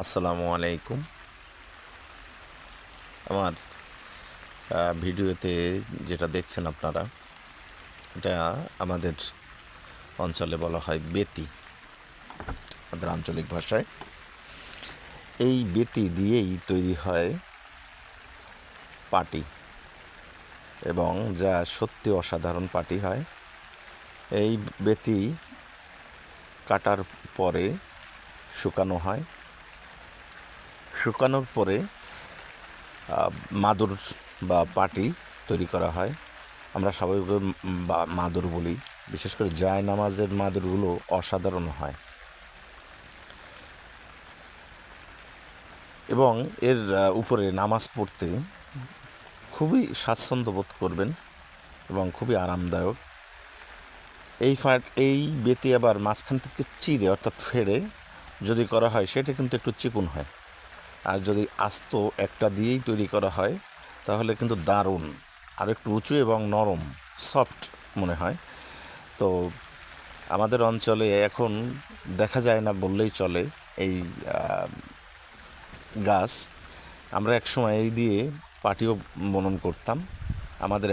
আসসালামু আলাইকুম। আমার ভিডিওতে যেটা দেখছেন আপনারা, এটা আমাদের অঞ্চলে বলা হয় বেতি, আমাদের আঞ্চলিক ভাষায়। এই বেতি দিয়েই তৈরি হয় পাটি, এবং যা সত্যি অসাধারণ পাটি হয়। এই বেতি কাটার পরে শুকানো হয়, শুকানোর পরে মাদুর বা পাটি তৈরি করা হয়। আমরা স্বাভাবিকভাবে মাদুর বলি, বিশেষ করে জায় নামাজের মাদুরগুলো অসাধারণ হয়, এবং এর উপরে নামাজ পড়তে খুবই স্বাচ্ছন্দ্য বোধ করবেন এবং খুবই আরামদায়ক। এই বেতি আবার মাঝখান থেকে চিড়ে অর্থাৎ ফেড়ে যদি করা হয়, সেটা কিন্তু একটু চিকন হয়। আর যদি আস্ত একটা দিয়েই তৈরি করা হয়, তাহলে কিন্তু দারুণ, আর একটু উঁচু এবং নরম, সফট মনে হয়। তো আমাদের অঞ্চলে এখন দেখা যায় না বললেই চলে এই গাছ। আমরা একসময় এই দিয়ে পাটিও বুনন করতাম। আমাদের